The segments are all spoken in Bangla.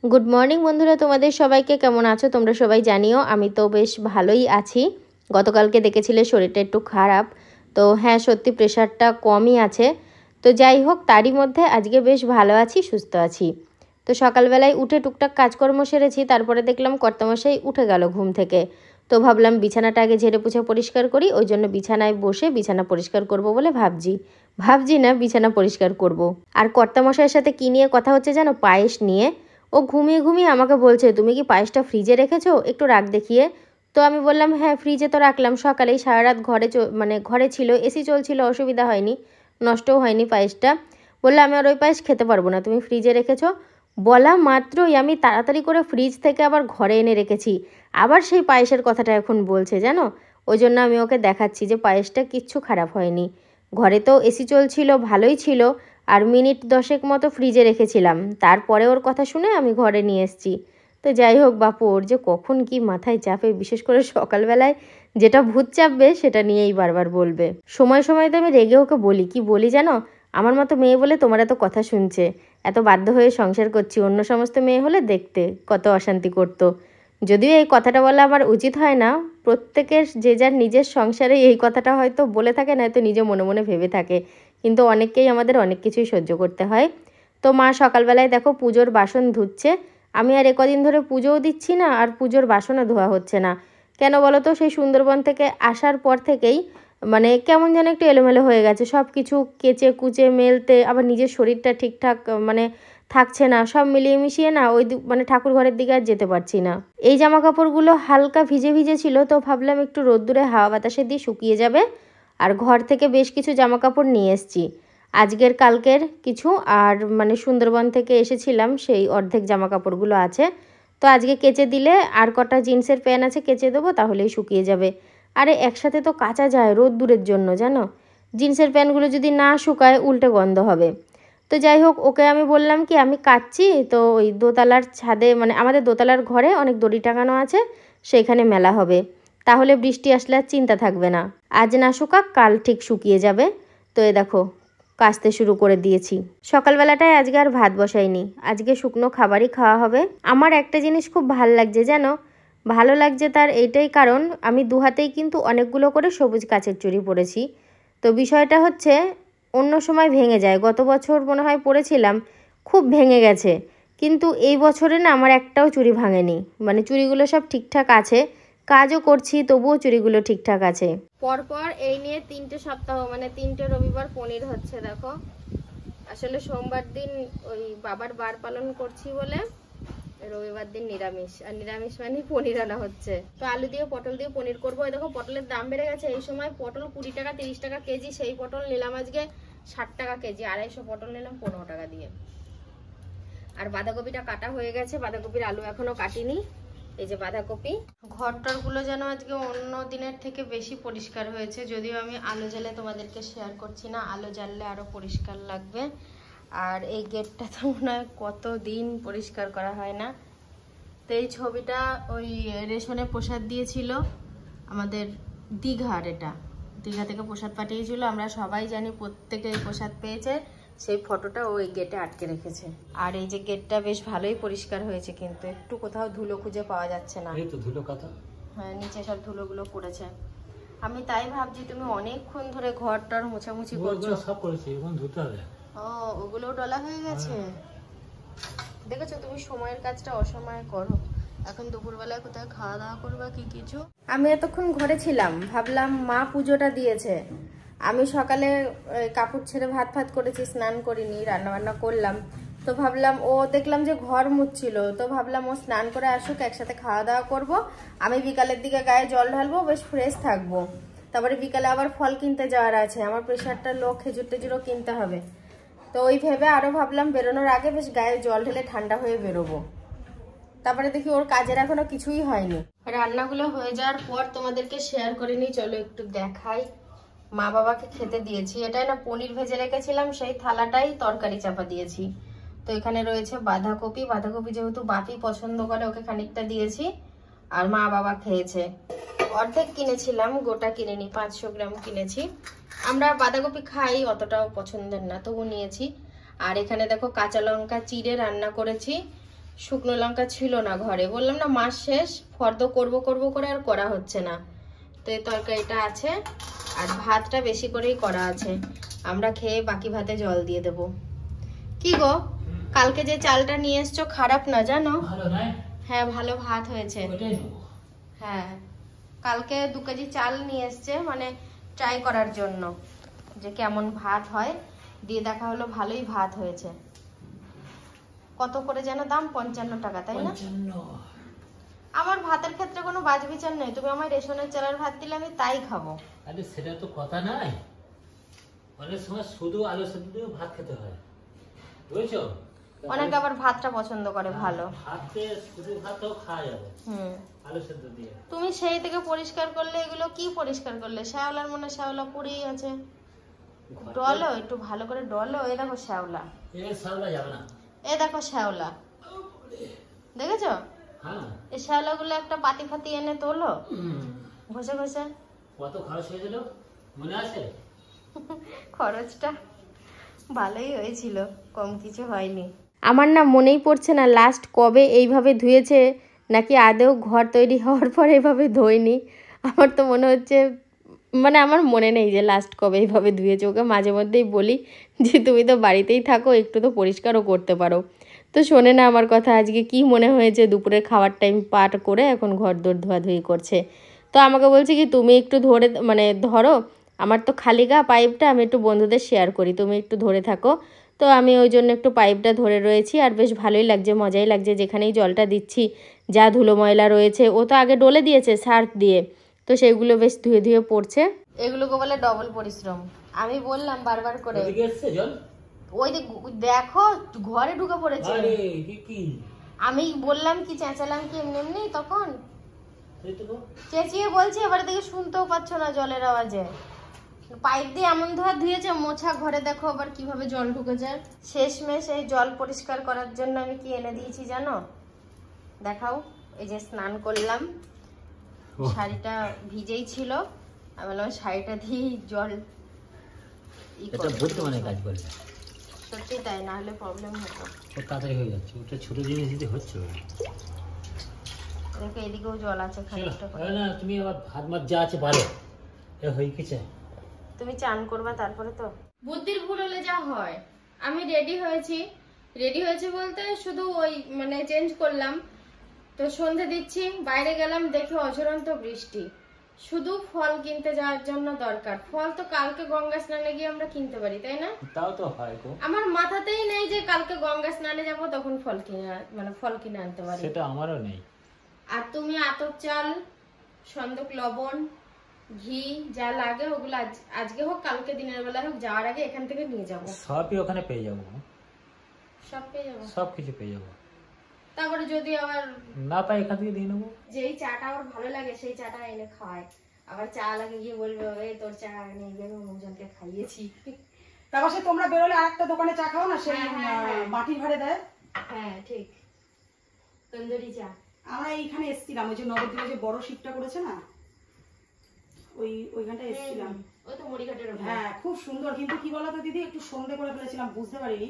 গুড মর্নিং বন্ধুরা, তোমাদের সবাইকে কেমন আছো তোমরা সবাই জানিও। আমি তো বেশ ভালোই আছি। গতকালকে দেখেছিলে শরীরটা একটু খারাপ, তো হ্যাঁ সত্যি প্রেশারটা কমই আছে। তো যাই হোক, তারই মধ্যে আজকে বেশ ভালো আছি, সুস্থ আছি। তো সকালবেলায় উঠে টুকটাক কাজকর্ম সেরেছি, তারপরে দেখলাম কর্তামশাই উঠে গেল ঘুম থেকে। তো ভাবলাম বিছানাটা আগে ঝেড়ে পুছে পরিষ্কার করি, ওই জন্য বিছানায় বসে বিছানা পরিষ্কার করব বলে ভাবছি না বিছানা পরিষ্কার করব। আর কর্তামশাইয়ের সাথে কী নিয়ে কথা হচ্ছে জানো? পায়েস নিয়ে। ও ঘুমিয়ে ঘুমিয়ে আমাকে বলছে, তুমি কি পায়েসটা ফ্রিজে রেখেছো, একটু রাখ দেখিয়ে। তো আমি বললাম হ্যাঁ ফ্রিজে তো রাখলাম, সকালেই সারা রাত ঘরে ছিল, এসি চলছিল, অসুবিধা হয়নি, নষ্টও হয়নি পায়েসটা। বললে আমি আর ওই পায়েস খেতে পারবো না, তুমি ফ্রিজে রেখেছো। বলা মাত্রই আমি তাড়াতাড়ি করে ফ্রিজ থেকে আবার ঘরে এনে রেখেছি, আবার সেই পায়েসের কথাটা এখন বলছে জানো। ওই জন্য আমি ওকে দেখাচ্ছি যে পায়েসটা কিচ্ছু খারাপ হয়নি, ঘরে তো এসি চলছিল, ভালোই ছিল, আর মিনিট 10 মতো ফ্রিজে রেখেছিলাম, তারপরে ওর কথা শুনে আমি ঘরে নিয়ে এসেছি। তো যাই হোক বাপু, ওর যে কখন কি মাথায় চাপে, বিশেষ করে সকালবেলায় যেটা ভূত চাপবে সেটা নিয়েই বারবার বলবে। সময় সময় তো আমি রেগে ওকে বলি, কি বলি জানো, আমার মতো মেয়ে বলে তোমার এত কথা শুনছে, এত বাধ্য হয়ে সংসার করছি, অন্য সমস্ত মেয়ে হলে দেখতে কত অশান্তি করতো। যদিও এই কথাটা বলা আমার উচিত হয় না, প্রত্যেকের যে যার নিজের সংসারে এই কথাটা হয়তো বলে থাকে, নয়তো নিজে মনে মনে ভেবে থাকে, কিন্তু অনেককেই আমাদের অনেক কিছুই সহ্য করতে হয়। তো মা সকালবেলায় দেখো পুজোর বাসন ধুচ্ছে। আমি আর কদিন ধরে পুজোও দিচ্ছি না, আর পুজোর বাসনও ধোয়া হচ্ছে না। কেন বলো তো? সেই সুন্দরবন থেকে আসার পর থেকেই মানে কেমন যেন একটু এলোমেলো হয়ে গেছে, সব কিছু কেচে কুচে মেলতে, আবার নিজের শরীরটা ঠিকঠাক মানে থাকছে না, সব মিলিয়ে মিশিয়ে না ওই মানে ঠাকুর ঘরের দিকে আর যেতে পারছি না। এই জামা কাপড়গুলো হালকা ভিজে ভিজে ছিল, তো ভাবলাম একটু রোদ্দুরে হাওয়া বাতাসে দিয়ে শুকিয়ে যাবে। আর ঘর থেকে বেশ কিছু জামা কাপড় নিয়ে এসেছি, আজকের কালকের কিছু, আর মানে সুন্দরবন থেকে এসেছিলাম সেই অর্ধেক জামা কাপড়গুলো আছে। তো আজকে কেচে দিলে আর কটা জিন্সের প্যান্ট আছে, কেচে দেবো, তাহলেই শুকিয়ে যাবে। আরে একসাথে তো কাচা যায় রোদ্দুরের জন্য জানো, জিন্সের প্যান্টগুলো যদি না শুকায় উল্টে গন্ধ হবে। তো যাই হোক, ওকে আমি বললাম কি আমি কাচ্ছি, তো ওই দোতলার ছাদে মানে আমাদের দোতলার ঘরে অনেক দড়ি টাঙানো আছে, সেখানে মেলা হবে, তাহলে বৃষ্টি আসলে আর চিন্তা থাকবে না। আজ না শুকাক, কাল ঠিক শুকিয়ে যাবে। তো এ দেখো কাচতে শুরু করে দিয়েছি। সকালবেলাটায় আজকে আর ভাত বসাইনি, আজকে শুকনো খাবারই খাওয়া হবে। আমার একটা জিনিস খুব ভাল লাগছে জানো, ভালো লাগছে তার এইটাই কারণ আমি দু হাতেই কিন্তু অনেকগুলো করে সবুজ কাচের চুড়ি পরেছি। তো বিষয়টা হচ্ছে অন্য সময় ভেঙে যায়, গত বছর মনে হয় পরেছিলাম, খুব ভেঙে গেছে, কিন্তু এই বছরে না আমার একটাও চুড়ি ভাঙেনি, মানে চুড়িগুলো সব ঠিকঠাক আছে, কাজও করছি তবুও চুড়িগুলো ঠিকঠাক আছে। পরপর এই নিয়ে 3টে সপ্তাহ মানে 3টে রবিবার পনির হচ্ছে দেখো। আসলে সোমবার দিন ওই বাবার বার পালন করছি বলে রবিবার দিন নিরামিষ, আর নিরামিষ মানে পনির আনা হচ্ছে। তো আলু দিয়ে পটল দিয়ে পনির করবো। এই দেখো পটলের দাম বেড়ে গেছে, এই সময় পটল 20 টাকা 30 টাকা কেজি, সেই পটল নিলাম আজকে 60 টাকা কেজি, 250 পটল নিলাম 15 টাকা দিয়ে। আর বাঁধাকপিটা কাটা হয়ে গেছে, বাঁধাকপির আলু এখনো কাটিনি। এই যে বাঁধাকপি। ঘরটরগুলো যেন আজকে অন্য দিনের থেকে বেশি পরিষ্কার হয়েছে, যদিও আমি আলো জ্বালে তোমাদেরকে শেয়ার করছি না, আলো জ্বাললে আরো পরিষ্কার লাগবে। আর এই গেটটা তো মনে হয় কতদিন পরিষ্কার করা হয় না। তো এই ছবিটা ওই রেশনে প্রসাদ দিয়েছিল আমাদের দীঘার, এটা দীঘা থেকে প্রসাদ পাঠিয়েছিল, আমরা সবাই জানি প্রত্যেকে এই প্রসাদ পেয়েছে, সেই ফটোটা ওই গেটে আটকে রেখেছে। আর এই যে গেটটা বেশ ভালোই পরিষ্কার হয়েছে, কিন্তু একটু কোথাও ধুলো খুঁজে পাওয়া যাচ্ছে না। এই তো ধুলো কথা, হ্যাঁ নিচে সব ধুলোগুলো পড়েছে। আমি তাই ভাবছি তুমি অনেকক্ষণ ধরে ঘরটার মোছামুছি করছো। সব করেছি, এখন ধুতে হবে। ও ওগুলো ডলা হয়ে গেছে। দেখেছো তুমি সময়ের কাজটা অসময়ে করো। এখন দুপুরবেলায় কোথায় খাওয়া দাওয়া করবা কি কিছু? আমি এতক্ষণ ঘরে ছিলাম, ভাবলাম মা পুজোটা দিয়েছে, আমি সকালে কাপড় ছেড়ে ভাত করেছি, স্নান করিনি, রান্না বান্না করলাম। তো ভাবলাম ও দেখলাম যে ঘর মুছছিল, তো ভাবলাম ও স্নান করে আসুক, একসাথে খাওয়া দাওয়া করবো, আমি বিকালের দিকে গায়ে জল ঢালবো, বেশ ফ্রেশ থাকবো। তারপরে বিকালে আবার ফল কিনতে যাওয়ার আছে, আমার প্রেশারটা লো, খেজুর টেজুরও কিনতে হবে। তো ওই ভেবে আরো ভাবলাম বেরোনোর আগে বেশ গায়ে জল ঢেলে ঠান্ডা হয়ে বেরোবো। তারপরে দেখি ওর কাজের এখনো কিছুই হয়নি। রান্নাগুলো হয়ে যাওয়ার পর তোমাদেরকে শেয়ার করে নিই, চলো একটু দেখাই। মা বাবাকে খেতে দিয়েছি, এটাই না পনির ভেজে রেখেছিলাম, সেই থালাটাই তরকারি চাপা দিয়েছি। তো এখানে রয়েছে বাঁধাকপি, বাঁধাকপি যেহেতু বাপি পছন্দ করে ওকে খানিকটা দিয়েছি, আর মা বাবা খেয়েছে। অর্ধেক কিনেছিলাম, গোটা কিনেনি, 500 গ্রাম কিনেছি। আমরা বাঁধাকপি খাই, অতটাও পছন্দের না, তবু নিয়েছি। আর এখানে দেখো কাঁচা লঙ্কা চিড়ে রান্না করেছি, শুকনো লঙ্কা ছিল না ঘরে, বললাম না মাস শেষ, ফর্দ করব করব করে আর করা হচ্ছে না। তো এই তরকারিটা আছে আর ভাতটা বেশি করেই করা আছে, আমরা খেয়ে বাকি ভাতে জল দিয়ে দেব। কি গো, কালকে যে চালটা নিয়ে এসছো খারাপ না জানো? হ্যাঁ ভালো ভাত হয়েছে। হ্যাঁ কালকে 2 কেজি চাল নিয়ে এসছে, মানে ট্রাই করার জন্য যে কেমন ভাত হয়, দিয়ে দেখা হলো ভালোই ভাত হয়েছে। কত করে যেন দাম? 55 টাকা, তাই না? আমার ভাতের ক্ষেত্রে কোনো বাজবিচার নেই, তুমি আমার রেশনের চালের ভাত দিলে আমি তাই খাবো। আরে সেটা তো কথা নাই, অনেক সময় শুধু আলু সেদ্ধ দিয়ে ভাত খেতে হয়, বুঝছো? অনেকে আবার ভাতটা পছন্দ করে ভালো, ভাতে শুধু ভাতও খাওয়া যাবে আলু সেদ্ধ দিয়ে। তুমি সেই থেকে পরিষ্কার করলে, এগুলো কি পরিষ্কার করলে? শ্যাওলার মনে শ্যাওলা পড়েই আছে, ডলো একটু ভালো করে ডলো। এই দেখো শ্যাওলা, শ্যাওলা যাবে না, এই দেখো শ্যাওলা, দেখেছো? হ্যাঁ এই শ্যাওলা গুলো একটা পাতি ফাতি এনে তোলো, ঘষে ঘষে। কত খরচ হয়েছিল মনে আছে? খরচটা ভালোই হয়েছিল, কম কিছু হয়নি। আমার না মনেই পড়ছে না লাস্ট কবে এইভাবে ধুয়েছে, নাকি আদৌ ঘর তৈরি হওয়ার পর এইভাবে ধোয়নি। আমার তো মনে হচ্ছে, মানে আমার মনে নেই যে লাস্ট কবে এইভাবে ধুয়েছে। ওকে মাঝে মধ্যেই বলি যে তুমি তো বাড়িতেই থাকো, একটু তো পরিষ্কারও করতে পারো, তো শোনে না আমার কথা। আজকে কি মনে হয়েছে দুপুরের খাওয়ার টাইম পার করে এখন ঘর দোর ধোয়াধুয়ি করছে। তো আমাকে বলছে কি তুমি একটু ধরে, মানে ধরো, আমার তো খালি গা পাইপটা, আমি একটু বন্ধুদের শেয়ার করি, তুমি একটু ধরে থাকো। তো আমি ওই জন্য একটু পাইপটা ধরে রয়েছি, আর বেশ ভালোই লাগছে, মজাই লাগছে। যেখানেই জলটা দিচ্ছি যা ধুলো ময়লা রয়েছে, ও তো আগে ডলে দিয়েছে সার্ফ দিয়ে, তো সেগুলো বেশ ধুয়ে ধুয়ে পড়ছে। এগুলোকে বলে ডবল পরিশ্রম। আমি বললাম বারবার করে, ওই দেখো ঘরে ঢুকে পড়েছে। আমি বললাম কি, চেঁচালাম কি এমনি এমনি, তখন চেঁচিয়ে বলছি, এবারে দেখে শুনতেও পাচ্ছ না জলের আওয়াজে। পাইপ দিয়ে এমন ধোয়া ধুয়েছে, মোছা ঘরে দেখো আবার কিভাবে জল ঢুকেছে। শেষমেশ এই জল পরিষ্কার করার জন্য আমি কি এনে দিয়েছি জানো? দেখাও, এই যে স্নান করলাম, শাড়িটা ভিজেই ছিল, আমি বললাম শাড়িটা দিয়ে জল কাজ করলে সত্যি তাই, না হলে প্রবলেম হতো। তাড়াতাড়ি হয়ে যাচ্ছে, ওটা ছোট জিনিস দিতে হচ্ছে। দেখো এদিকেও জল আছে খানিকটা। না তুমি আবার ভাত মাছ যা আছে ভালো হয়ে গেছে, তুমি চান করবা তারপরে তো। বুদ্ধির ভুল হলে যা হয়। আমি রেডি হয়েছি বলতে শুধু ওই মানে চেঞ্জ করলাম, তো সন্ধে দিচ্ছি, বাইরে গেলাম, দেখে অঝরন্ত বৃষ্টি। শুধু ফল কিনতে যাওয়ার জন্য দরকার, ফল তো কালকে গঙ্গা স্নানে গিয়ে আমরা কিনতে পারি, তাই না? তাও তো হয় গো, আমার মাথাতেই নেই যে কালকে গঙ্গা স্নানে যাব তখন ফল কিনে আনতে পারি, সেটা আমারও নেই। আর তুমি আতপ চাল, সন্দক লবণ, ঘি যা লাগে ওগুলো আজকে হোক কালকে দিনের বেলা হোক, যাওয়ার আগে এখান থেকে নিয়ে যাব। সবই ওখানে পেয়ে যাবো, সব পেয়ে যাবো, সব কিছু পেয়ে যাবো। তারপরে যদি আবার না পাই এখান থেকে দিয়ে নেবো। যেই চাটা আমার ভালো লাগে সেই চাটা এনে খাওয়ায়, আবার চা লাগে গিয়ে বলবে এই তোর চা নিয়ে গেলে অন্যজনকে খাইয়েছি। তারপর সে তোমরা বেরোলে আরেকটা দোকানে চা খাও না, সেই মাটির ভাড়ে দেয়। হ্যাঁ ঠিক, তন্দুরি চা। আমরা এইখানে এসেছিলাম, ওই যে নবদ্বীপে যে বড় শিপটা করেছে না, ওইখানটা এসেছিলাম। ওই তো মুড়িঘাটের। হ্যাঁ খুব সুন্দর, কিন্তু কি বলতো দিদি, একটু সন্ধে করে ফেলেছিলাম, বুঝতে পারিনি,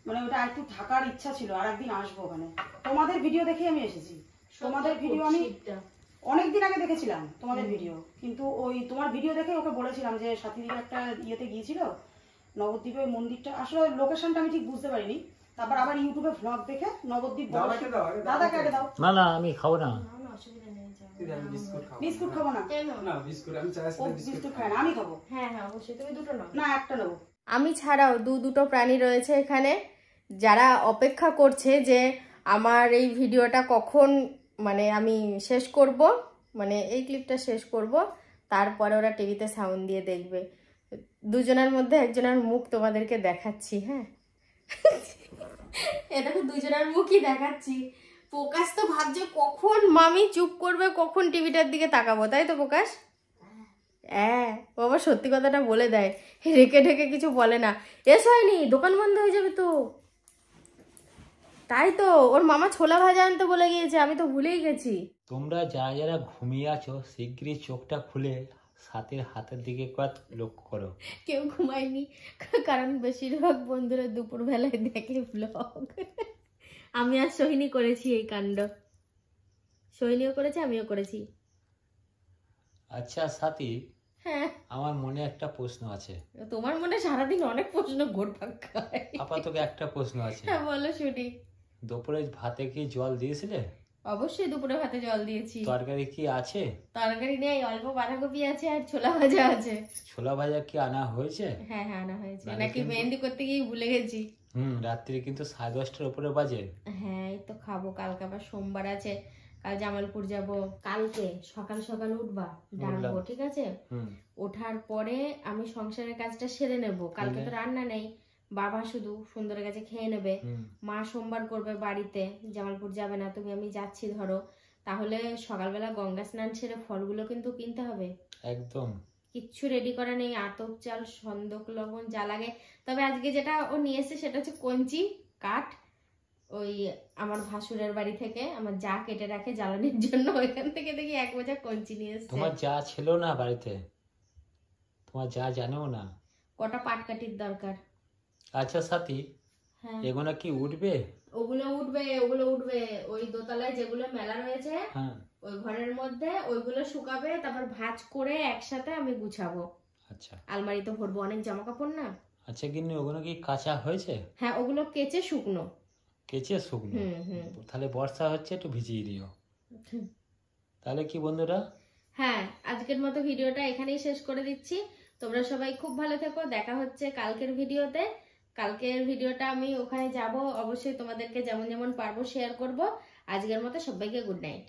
মানে ওটা একটু থাকার ইচ্ছা ছিল, আর একদিন আসবো ওখানে। তোমাদের ভিডিও দেখে আমি এসেছি, তোমাদের ভিডিও আমি অনেকদিন আগে দেখেছিলাম তোমাদের ভিডিও, কিন্তু ওই তোমার ভিডিও দেখে ওকে বলেছিলাম যে সাথীদিকে একটা ইয়েতে গিয়েছিল নবদ্বীপের মন্দিরটা, আসলে লোকেশনটা আমি ঠিক বুঝতে পারিনি। তারপর আবার ইউটিউবে ভ্লগ দেখে নবদ্বীপ, দাদাকে আগে দাও। না না আমি খাবো না, বিস্কুট খাবো না। না বিস্কুট আমি চাই সাথে বিস্কুট খাই না, আমি খাবো। হ্যাঁ হ্যাঁ অবশ্যই, তুমি দুটো নাও। না একটা নেবো। আমি ছাড়াও দুটো প্রাণী রয়েছে এখানে, যারা অপেক্ষা করছে যে আমার এই ভিডিওটা কখন মানে আমি শেষ করব, মানে এই ক্লিপটা শেষ করব, তারপরে ওরা টিভিতে সাউন্ড দিয়ে দেখবে। দুজনের মধ্যে একজনের মুখ তোমাদেরকে দেখাচ্ছি। হ্যাঁ এটা তো দুজনের মুখই দেখাচ্ছি। প্রকাশ তো ভাবছে কখন মামি চুপ করবে, কখন টিভিটার দিকে তাকাবো, তাই তো প্রকাশ? হ্যাঁ ও আবার সত্যি কথাটা বলে দেয়, রেখে ঢেকে কিছু বলে না। এস হয়নি, দোকান বন্ধ হয়ে যাবে তো। তাই তো ওর মামা ছোলা ভাজা আনতে বলে গিয়েছে, আমি তো ভুলেই গেছি। তোমরা যারা যারা ঘুমিয়ে আছো শিগগিরই চোখটা খুলে সাথীর হাতের দিকে লক্ষ্য করো। কেউ ঘুমায়নি, কারণ বেশিরভাগ বন্ধুরা দুপুর বেলায় দেখে ব্লগ। আমি আর সোহিনী করেছি এই কাণ্ড, সোহিনীও করেছে আমিও করেছি। আচ্ছা সাথী, হ্যাঁ আমার মনে একটা প্রশ্ন আছে। তোমার মনে সারাদিন অনেক প্রশ্ন ঘুরপাক খায়। আপাতত একটা প্রশ্ন আছে। হ্যাঁ বলো শুনি। দুপুরে ভাতে কি জল দিয়েছিলে? অবশ্যই দুপুরে ভাতে জল দিয়েছি। তরকারি কি আছে? তরকারি নেই, অল্প বাঁধাকপি আছে আর ছোলা ভাজা আছে। ছোলা ভাজা কি আনা হয়েছে? হ্যাঁ হ্যাঁ আনা হয়েছে, মানে নাকি মেহেন্দি করতে গিয়ে ভুলে গেছি। রাত্রি কিন্তু 10:30টার উপরে বাজে। হ্যাঁ এই তো খাবো, কালকে আবার সোমবার আছে, কাল জামালপুর যাব। কালকে সকাল সকাল উঠবা, ডাকবো ঠিক আছে? ওঠার পরে আমি সংসারের কাজটা সেরে নেব। কালকে তো রান্না নেই, বাবা শুধু সুন্দরের কাছে খেয়ে নেবে। মা সোমবার করবে বাড়িতে, জামালপুর যাবে না। তুমি আমি যাচ্ছি ধরো, তাহলে সকালবেলা গঙ্গা স্নান সেরে ফলগুলো কিন্তু কিনতে হবে। একদম কিচ্ছু রেডি করা নেই, আতপ চাল, সন্দক, লবণ যা লাগে। তবে আজকে যেটা ও নিয়ে এসেছে সেটা হচ্ছে কঞ্চি কাঠ, ওই আমার ভাসুরের বাড়ি থেকে আমার যা কেটে রাখে জ্বালানির জন্য, ওইখান থেকে দেখি 1 বোঝা কঞ্চি নিয়ে এসেছে। তোমার যা ছিল না বাড়িতে, তোমার যা জানেও না। কটা পাটকাঠির দরকার। আচ্ছা সাথী, হ্যাঁ এগুলো কি উঠবে? ওগুলো উঠবে, ওগুলো উঠবে। ওই দোতলায় যেগুলো মেলা রয়েছে হ্যাঁ ওই ঘরের মধ্যে ওইগুলো শুকাবে, তারপর ভাঁজ করে একসাথে আমি গুছাবো। আচ্ছা আলমারিতে ভরবো, অনেক জামা কাপড় না। আচ্ছা, কিন্তু ওগুলো কি কাঁচা হয়েছে? হ্যাঁ ওগুলো কেচে শুকনো। কেচে শুকনো? তাহলে বর্ষা হচ্ছে, একটু ভিজিয়ে দিও। তাহলে কি বন্ধুরা, হ্যাঁ আজকের মতো ভিডিওটা এখানেই শেষ করে দিচ্ছি। তোমরা সবাই খুব ভালো থেকো, দেখা হচ্ছে কালকের ভিডিওতে। কালকের ভিডিওটা আমি ওখানে যাব, অবশ্যই তোমাদেরকে যেমন যেমন পারবো শেয়ার করব। আজকের মতো সবাইকে গুড নাইট।